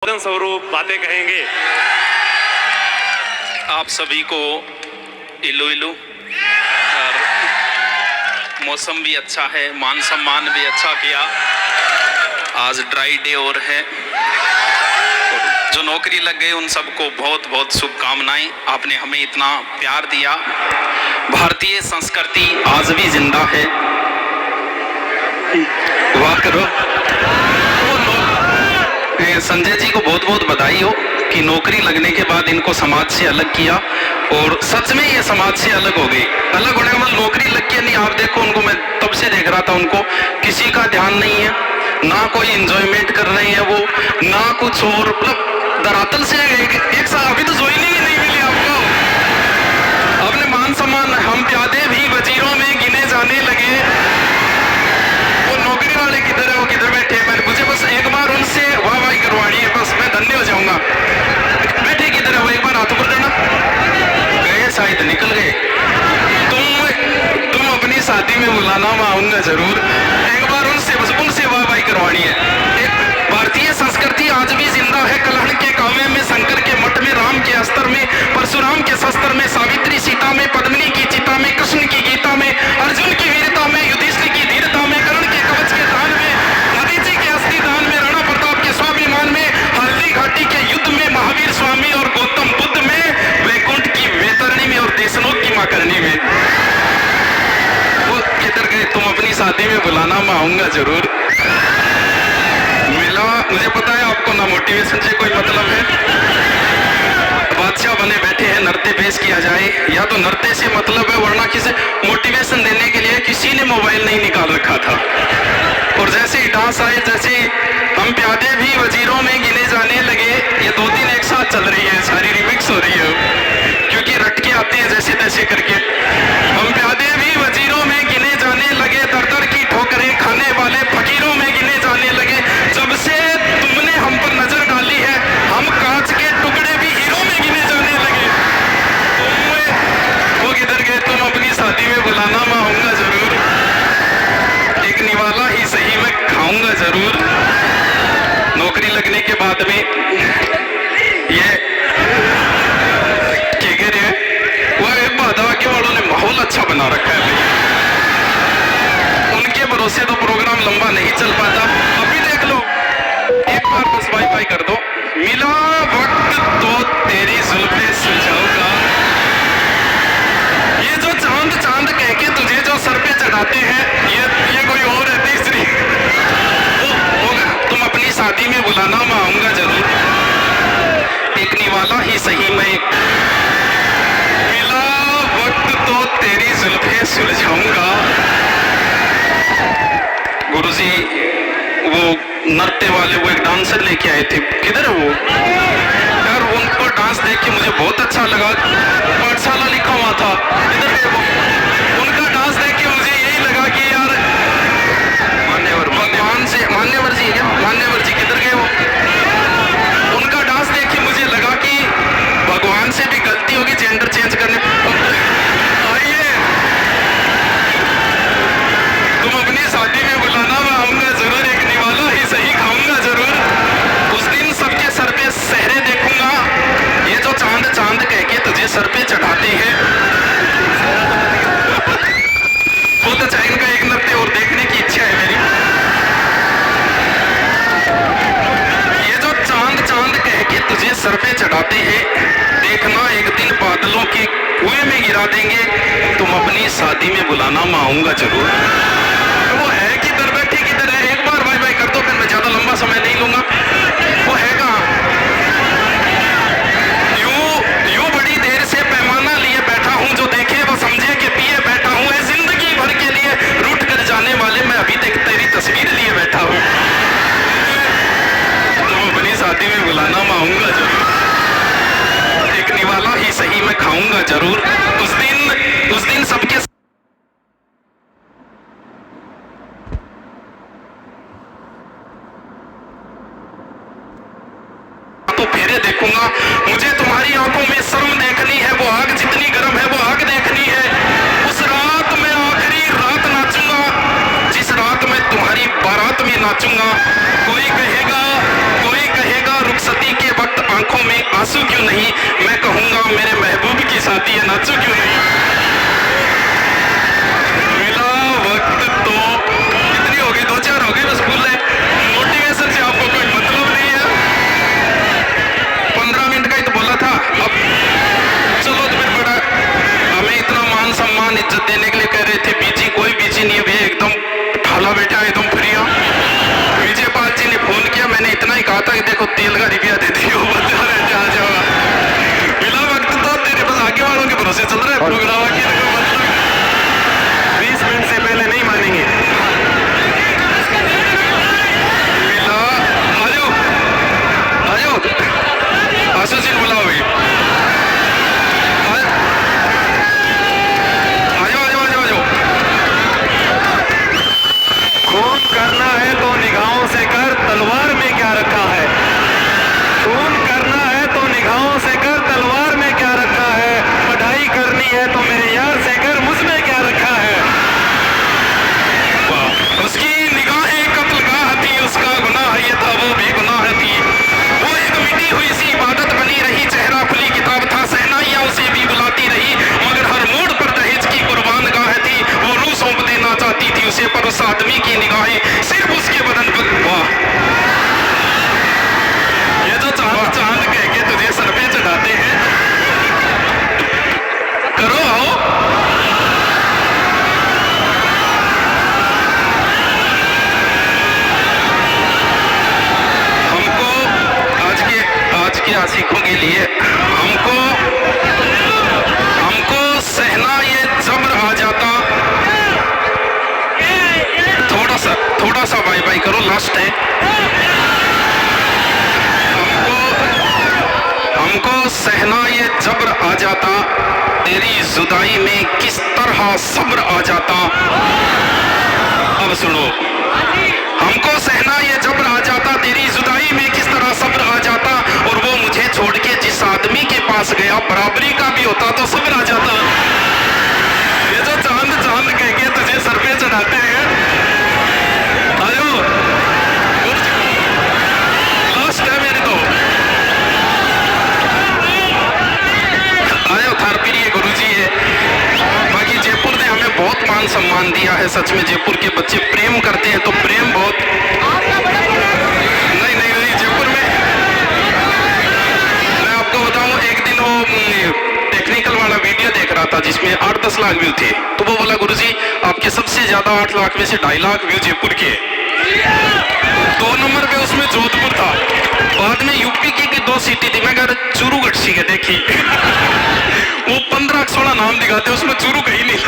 वचन स्वरूप बातें कहेंगे। आप सभी को इलू इलू, और मौसम भी अच्छा है, मान सम्मान भी अच्छा किया। आज ड्राई डे और है, जो नौकरी लग गए उन सबको बहुत बहुत शुभकामनाएं। आपने हमें इतना प्यार दिया। भारतीय संस्कृति आज भी जिंदा है। वाह करो। संजय जी को बहुत बहुत बधाई हो कि नौकरी लगने के बाद इनको समाज से अलग किया, और सच में ये समाज से अलग हो गई। अलग होने के बाद नौकरी लग के नहीं, आप देखो उनको, मैं तब से देख रहा था उनको, किसी का ध्यान नहीं है, ना कोई एंजॉयमेंट कर रहे हैं वो, ना कुछ और, मतलब धरातल से एक साल अभी तो ज्वाइनिंग ही नहीं मिली आपको। अपने मान सम्मान, हम प्यादे भी वजीरों में गिने जाने लगे। वो नौकरी वाले किधर है, वो किधर बैठे हैं? मैंने मुझे बस एक बार उनसे वाह वाही करवानी है, बस मैं धन्य हो जाऊंगा। बैठे किधर है वो, एक बार हाथ ऊपर देना। गए शायद, निकल गए। तुम अपनी शादी में बुलाना, मैं आऊंगा जरूर। एक बार उनसे, बस उनसे वाह वाही करवानी है। भारतीय संस्कृति आज भी जिंदा है। कलहण के काव्य में, शंकर के मठ में, राम के अस्त्र में, परशुराम के शस्त्र में, सावित्री सीता में, पद्मिनी की चिता में, कृष्ण की गीता में, अर्जुन की वीरता में, युधिष्ठिर की धीरता में, कर्ण के कवच के दान में, नदी जी के अस्थि दान में, राणा प्रताप के स्वाभिमान में, हल्दी घाटी के युद्ध में, महावीर स्वामी और गौतम बुद्ध में, वैकुंठ की वैतरणी में, और देशनोक की मां करनी में। वो किधर गए? तुम अपनी शादी में बुलाना, मैं आऊंगा जरूर। मिला, मुझे पता है आपको ना मोटिवेशन से कोई मतलब है। बादशाह बने बैठे हैं, नृत्य पेश किया जाए, या तो नृत्य से मतलब है, वरना किसी मोटिवेशन देने के लिए किसी ने मोबाइल नहीं निकाल रखा था। और जैसे ही डांस आए, जैसे हम प्यादे भी वजीरों में गिने जाने लगे, ये 2-3 एक साथ चल रही है, सारी रिमिक्स हो रही है, क्योंकि रटके आते हैं जैसे तैसे करके। हम प्यादे भी वजीरों में गिने जाने लगे, दर की ठोकरें खाने वाले फकीरों में गिने जाने लगे। जब से तुमने हम पर नजर डाली है, हम कांच के टुकड़े भी हीरों में गिने जाने लगे। वो किधर गए? तुम अपनी शादी में बुलाना, मैं आऊंगा जरूर। एक निवाला ही सही, मैं खाऊंगा जरूर। नौकरी लगने के बाद में ये क्या कह रहे हैं, वो एक भादवा के वालों ने माहौल अच्छा बना रखा है भाई। उनके भरोसे तो प्रोग्राम लंबा नहीं चल पाता। अभी देख लो, एक बार बस बाय बाय कर दो। मिला वक्त तो तेरी जुल्फे सुलझाऊंगा। ये जो चांद चांद कह के तुझे जो सर पे चढ़ाते हैं, ये कोई और है, तीसरी। तुम अपनी शादी में बुलाना, मैं आऊंगा जरूर। एक निवाला ही सही, मैं मिला वक्त तो तेरी जुल्फे सुलझाऊंगा। गुरुजी वो नृत्य वाले, वो एक डांसर लेके आए थे, किधर है वो यार? उनको डांस देख के मुझे बहुत अच्छा लगा। पाठशाला लिखा हुआ था, किधर है वो? उनका डांस देख के मुझे यही लगा कि यार मान्यवर, भगवान से मान्यवर जी, क्या मान्यवर जी किधर गए वो? उनका डांस देख के मुझे लगा कि भगवान से भी गलती होगी जेंडर चेंज करने। आइए, तुम अपनी शादी में बुलाना, मैं आऊंगा जरूर। एक निवाला ही सही, खाऊंगा जरूर। उस दिन सबके सर पे सहरे देखूंगा। ये जो चांद चांद कह के तुझे सर पे चढ़ाते हैं, बहुत अच्छा। इनका एक नृत्य और देखने की इच्छा है मेरी। ये जो चांद चांद कह के तुझे सर पे चढ़ाते हैं, देखना एक दिन बादलों के कुएं में गिरा देंगे। तुम अपनी शादी में बुलाना, मैं आऊंगा जरूर। वो है किधर, बैठे किधर है? एक बार बाय बाय कर दो, फिर मैं ज्यादा लंबा समय नहीं लूंगा। वो है कहाँ? यूं बड़ी देर से पैमाना लिए बैठा हूं, जो देखे वो समझे कि पिए बैठा हूं। जिंदगी भर के लिए रूठ कर जाने वाले, मैं अभी तक तेरी तस्वीर लिए बैठा हूं। तुम अपनी शादी में बुलाना, मैं आऊंगा जरूर। एक निवाला ही सही, मैं खाऊंगा जरूर। उस दिन सबके तो फेरे देखूंगा। मुझे तुम्हारी आंखों में शर्म देखनी है, वो आग जितनी गर्म है, वो आग देखनी है। उस रात में आखिरी रात नाचूंगा, जिस रात में तुम्हारी बारात में नाचूंगा। कोई कहेगा रुखसती नारियल का रुपया दे दियो, बता रहे जा जाओ बिना वक्त तो तेरे बस आगे वालों के भरोसे चल रहा है प्रोग्राम। 20 मिनट से पहले नहीं मानेंगे। आशा जी बुलाओ भाई, खून करना है तो निगाहों से कर, तलवार में क्या रखा है। खून करना है तो निगाहों से कर, तलवार में क्या रखा है। पढ़ाई करनी है तो मेरे यार से कर, मुझमें क्या रखा है। उसकी निगाहें कत्लगाह थी, उसका गुनाह ये था वो भी गुनाह थी। वो एक मिटी हुई सी इबादत बनी रही, चेहरा खुली किताब था, सहनाइयां उसे भी बुलाती रही, मगर हर मोड़ पर दहेज की कुर्बान गाह थी। वो रूह सौंप देना चाहती थी उसे, पर उस आदमी की निगाहें सिर्फ उसके बदन पर। वाह, ये जो चांद चांद कह के तुझे सर पे चढ़ाते हैं, करो आओ। आशिकों के लिए हमको सहना ये जबर आ जाता। थोड़ा सा बाय बाय करो, लास्ट है। हमको सहना ये जबर आ जाता, तेरी जुदाई में किस तरह सब्र आ जाता। अब सुनो, हमको सहना ये जबर आ जाता, तेरी जुदाई में किस तरह सब्र आ जाता। और वो मुझे छोड़ के जिस आदमी के पास गया, बराबरी का भी होता तो सब्र आ जाता। ये जो चांद चांद कह के तुझे सर पे चढ़ाते हैं, आयो लास्ट है मेरी तो। आयो थार प्रिय गुरु जी है। बाकी जयपुर ने हमें बहुत मान सम्मान दिया है, सच में जयपुर के बच्चे प्रेम करते हैं, तो प्रेम बहुत। नहीं जयपुर में मैं आपको बताऊं, एक दिन वो टेक्निकल वाला वीडियो देख रहा था जिसमें 8-10 लाख व्यू थे, तो वो बोला गुरुजी आपके सबसे ज्यादा 8 लाख में से 2.5 लाख व्यू जयपुर के। 2 नंबर पे उसमें जोधपुर था, बाद में यूपी की 2 सिटी थी। मैं कह रहा चूरू गढ़सी के देखी वो 15-16 नाम दिखाते, उसमें चूरू कहीं नहीं।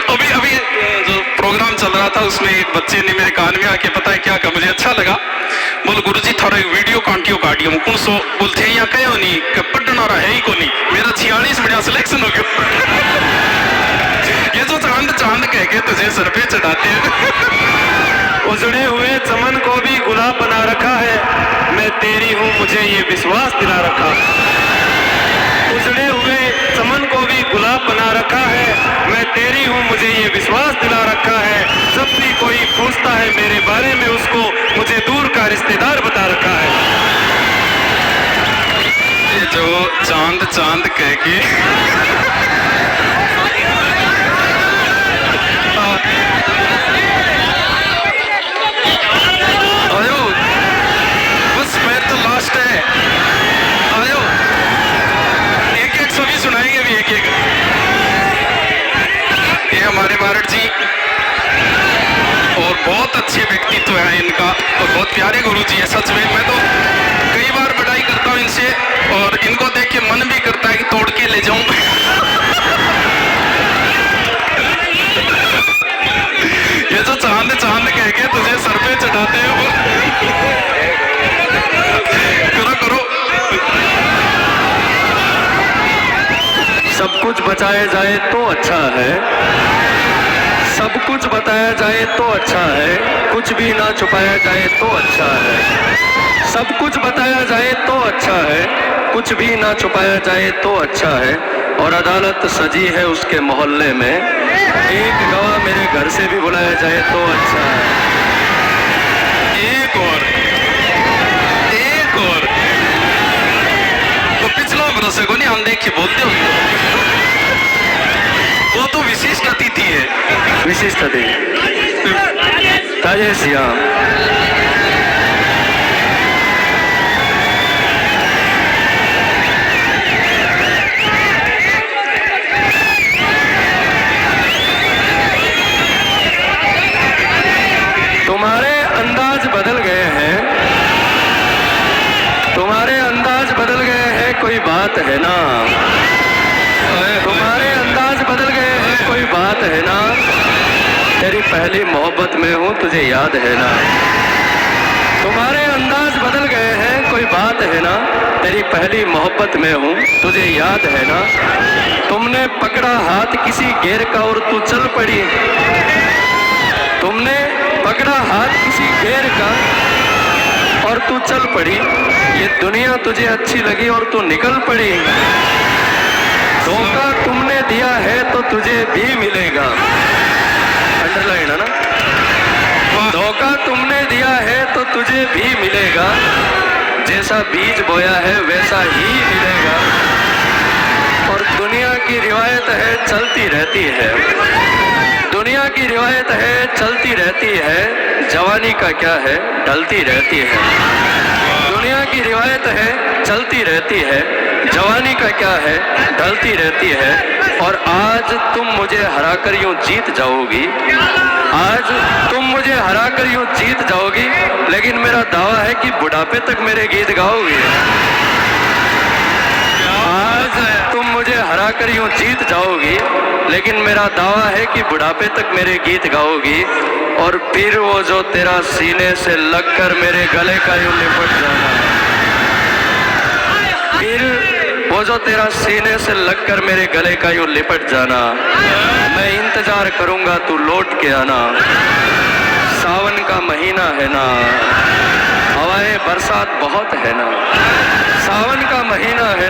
अभी जो प्रोग्राम चल रहा था उसमें एक बच्चे ने मेरे कान में आके पता है क्या कहा, मुझे अच्छा लगा। बोल गुरुजी थारा वीडियो काटियो कौन सो बोलते हैं यहाँ कहो नहीं पढ़ना रहा है ही को नहीं, मेरा 46 बढ़िया सिलेक्शन हो गया। ये जो चांद चांद कह के तुझे सर पे चढ़ाते हैं। उजड़े हुए चमन को भी गुलाब बना रखा है, मैं तेरी हूँ मुझे ये विश्वास दिला रखा। उजड़े हुए चमन को भी गुलाब बना रखा है, मैं तेरी हूँ मुझे ये विश्वास दिला रखा है। जब भी कोई पूछता है मेरे बारे में, उसको मुझे दूर का रिश्तेदार बता रखा है। ये जो चांद चांद कह के आयो, बस मैं तो लास्ट है। आयो एक सभी सुनाएंगे भी एक। ये हमारे बारट जी और बहुत अच्छे व्यक्तित्व है इनका, और बहुत प्यारे गुरु जी है सच में। मैं तो कई बार बड़ाई करता हूँ इनसे, और इनको देख के मन भी करता है कि तोड़ के ले जाऊं। ये जो चांद चांद कह के तुझे सर पे चढ़ाते हैं वो करो। सब कुछ बचाया जाए तो अच्छा है, सब कुछ बताया जाए तो अच्छा है, कुछ भी ना छुपाया जाए तो अच्छा है। सब कुछ बताया जाए तो अच्छा है, कुछ भी ना छुपाया जाए तो अच्छा है। और अदालत सजी है उसके मोहल्ले में, एक गवाह मेरे घर से भी बुलाया जाए तो अच्छा है। एक और तो पिछला भरोसे को नहीं हम देख के बोलते हो, वो तो विशिष्ट अतिथि है। विशिष्ट अतिथि ताजे श्याम। तुम्हारे अंदाज बदल गए हैं, तुम्हारे अंदाज बदल गए हैं कोई बात है ना, तुम्हारे अंदाज बदल गए हैं कोई बात है ना, तेरी पहली मोहब्बत में हूँ तुझे याद है ना। तुम्हारे अंदाज बदल गए हैं कोई बात है ना, तेरी पहली मोहब्बत में हूँ तुझे याद है ना। तुमने पकड़ा हाथ किसी गैर का और तू चल पड़ी, तुमने पकड़ा हाथ किसी गैर का और तू चल पड़ी। ये दुनिया तुझे अच्छी लगी और तू निकल पड़ी। धोखा तुमने दिया है तो तुझे भी मिलेगा, अंडरलाइन है ना। धोखा तुमने दिया है तो तुझे भी मिलेगा, जैसा बीज बोया है वैसा ही मिलेगा। और दुनिया की रिवायत है चलती रहती है, दुनिया की रिवायत है चलती रहती है, जवानी का क्या है ढलती रहती है। दुनिया की रिवायत है चलती रहती है, जवानी का क्या है ढलती रहती है। और आज तुम मुझे हराकर यूं जीत जाओगी, आज तुम मुझे हराकर यूं जीत जाओगी, लेकिन मेरा दावा है कि बुढ़ापे तक मेरे गीत गाओगी। आज तुम मुझे हराकर यूं जीत जाओगी, लेकिन मेरा दावा है कि बुढ़ापे तक मेरे गीत गाओगी। और फिर वो जो तेरा सीने से लगकर मेरे गले का यूं लिपट जाना, फिर वो जो तेरा सीने से लगकर मेरे गले का यूं लिपट जाना। मैं इंतजार करूंगा तू लौट के आना, सावन का महीना है ना, हवाएं बरसात बहुत है ना, सावन का महीना है ना।